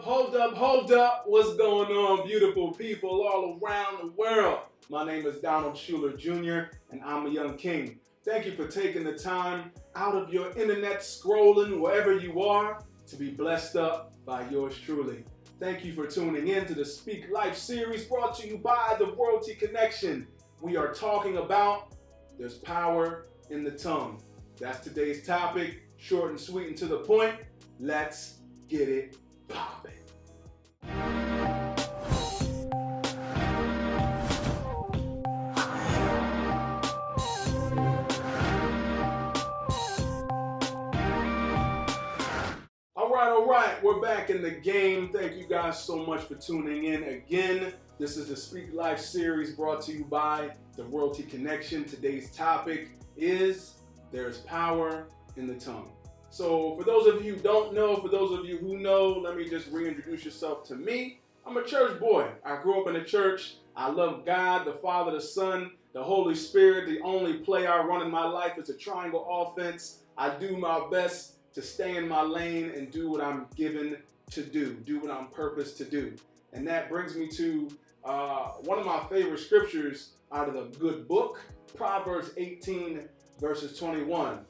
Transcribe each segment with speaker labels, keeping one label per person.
Speaker 1: Hold up. What's going on, beautiful people all around the world? My name is Donald Schuler Jr., and I'm a young king. Thank you for taking the time out of your internet scrolling wherever you are to be blessed up by yours truly. Thank you for tuning in to the Speak Life series brought to you by the Royalty Connection. We are talking about there's power in the tongue. That's today's topic, short and sweet and to the point. Let's get it poppin'. All right, we're back in the game. Thank you guys so much for tuning in again. This is the Speak Life series brought to you by the Royalty Connection. Today's topic is there's power in the tongue. So for those of you who don't know, for those of you who know, let me just reintroduce yourself to me. I'm a church boy. I grew up in the church. I love God, the Father, the Son, the Holy Spirit. The only play I run in my life is a triangle offense. I do my best to stay in my lane and do what I'm given to do what I'm purposed to do. And that brings me to one of my favorite scriptures out of the good book, Proverbs 18, verses 21.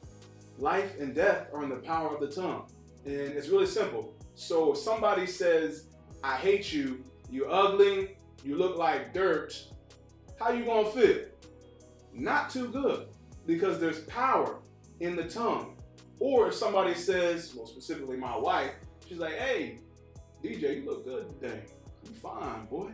Speaker 1: Life and death are in the power of the tongue. And it's really simple. So if somebody says, I hate you, you're ugly, you look like dirt, how you gonna feel? Not too good, because there's power in the tongue. Or if somebody says, well, specifically my wife, she's like, hey, DJ, you look good today. You fine, boy.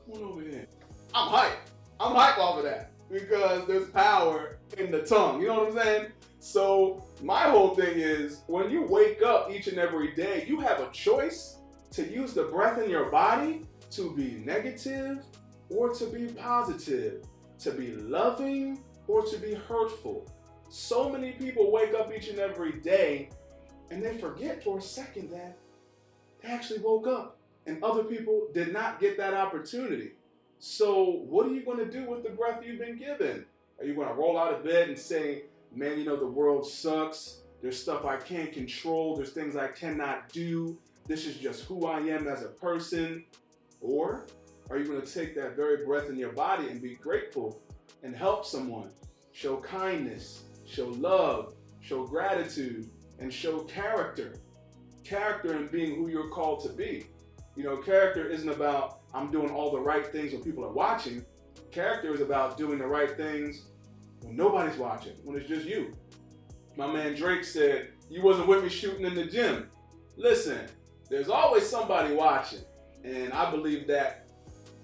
Speaker 1: Come on over here. I'm hyped. I'm hyped off of that because there's power in the tongue. You know what I'm saying? So my whole thing is when you wake up each and every day, you have a choice to use the breath in your body to be negative or to be positive, to be loving or to be hurtful. So many people wake up each and every day and they forget for a second that they actually woke up and other people did not get that opportunity. So what are you going to do with the breath you've been given? Are you going to roll out of bed and say, man, you know, the world sucks. There's stuff I can't control. There's things I cannot do. This is just who I am as a person. Or are you going to take that very breath in your body and be grateful and help someone, show kindness, show love, show gratitude, and show character. Character in being who you're called to be. You know, character isn't about I'm doing all the right things when people are watching. Character is about doing the right things when nobody's watching, when it's just you. My man Drake said, you wasn't with me shooting in the gym. Listen, there's always somebody watching. And I believe that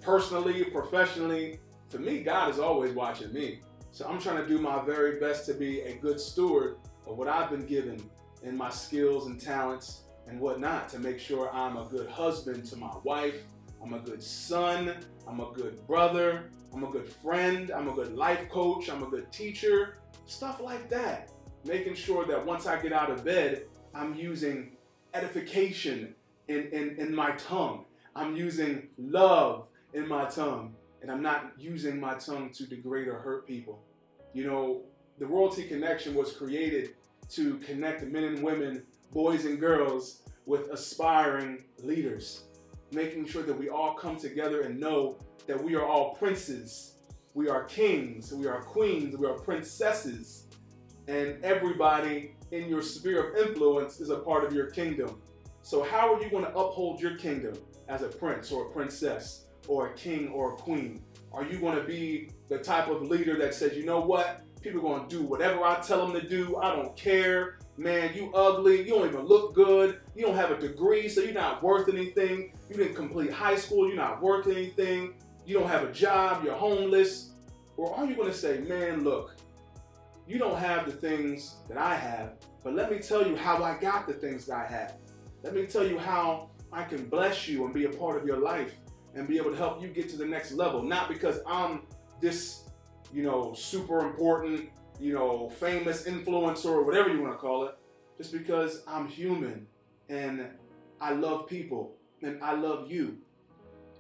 Speaker 1: personally, professionally, for me, God is always watching me. So I'm trying to do my very best to be a good steward of what I've been given in my skills and talents and whatnot to make sure I'm a good husband to my wife, I'm a good son, I'm a good brother, I'm a good friend, I'm a good life coach, I'm a good teacher, stuff like that. Making sure that once I get out of bed, I'm using edification in my tongue. I'm using love in my tongue. And I'm not using my tongue to degrade or hurt people. You know, the Royalty Connection was created to connect men and women, boys and girls, with aspiring leaders. Making sure that we all come together and know that we are all princes. We are kings, we are queens, we are princesses. And everybody in your sphere of influence is a part of your kingdom. So how are you going to uphold your kingdom as a prince or a princess? Or a king or a queen? Are you going to be the type of leader that says, you know what? People are going to do whatever I tell them to do. I don't care. Man, you ugly. You don't even look good. You don't have a degree, so you're not worth anything. You didn't complete high school. You're not worth anything. You don't have a job. You're homeless. Or are you going to say, man, look, you don't have the things that I have, but let me tell you how I got the things that I have. Let me tell you how I can bless you and be a part of your life and be able to help you get to the next level. Not because I'm this, super important, famous influencer or whatever you want to call it. Just because I'm human and I love people and I love you.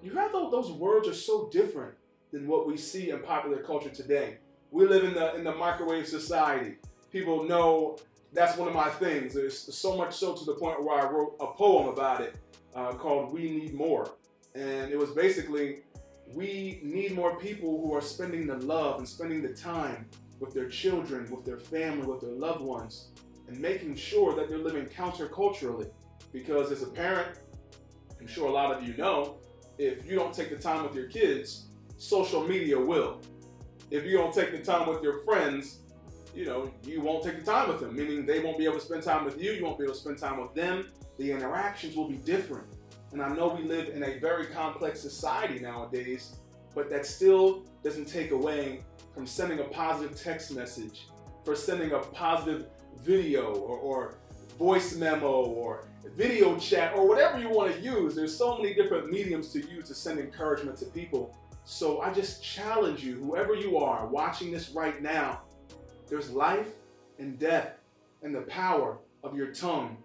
Speaker 1: You have those words are so different than what we see in popular culture today. We live in the microwave society. People know that's one of my things. It's so much so to the point where I wrote a poem about it called We Need More. And it was basically, we need more people who are spending the love and spending the time with their children, with their family, with their loved ones, and making sure that they're living counterculturally. Because as a parent, I'm sure a lot of you know, if you don't take the time with your kids, social media will. If you don't take the time with your friends, you won't take the time with them, meaning they won't be able to spend time with you, you won't be able to spend time with them. The interactions will be different. And I know we live in a very complex society nowadays, but that still doesn't take away from sending a positive text message, for sending a positive video or voice memo or video chat or whatever you want to use. There's so many different mediums to use to send encouragement to people. So I just challenge you, whoever you are watching this right now, there's life and death in the power of your tongue.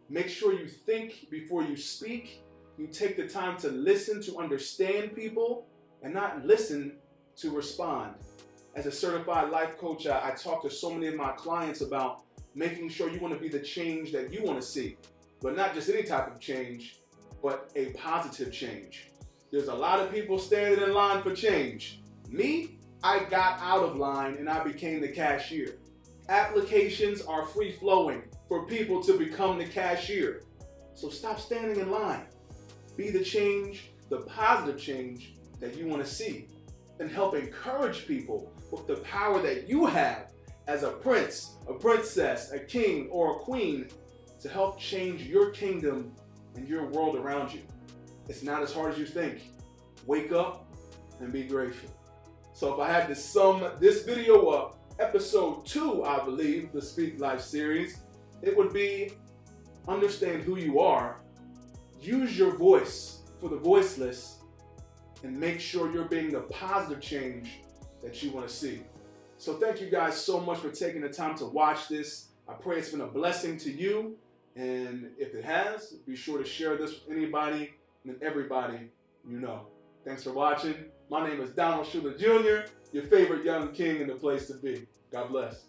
Speaker 1: Make sure you think before you speak. You take the time to listen, to understand people, and not listen to respond. As a certified life coach, I talk to so many of my clients about making sure you want to be the change that you want to see. But not just any type of change, but a positive change. There's a lot of people standing in line for change. Me, I got out of line and I became the cashier. Applications are free flowing for people to become the cashier. So stop standing in line. Be the change, the positive change that you want to see, and help encourage people with the power that you have as a prince, a princess, a king, or a queen to help change your kingdom and your world around you. It's not as hard as you think. Wake up and be grateful. So if I had to sum this video up, episode 2, I believe, the Speak Life series, it would be understand who you are, use your voice for the voiceless, and make sure you're being the positive change that you want to see. So thank you guys so much for taking the time to watch this. I pray it's been a blessing to you. And if it has, be sure to share this with anybody and everybody you know. Thanks for watching. My name is Donald Schuler Jr., your favorite young king in the place to be. God bless.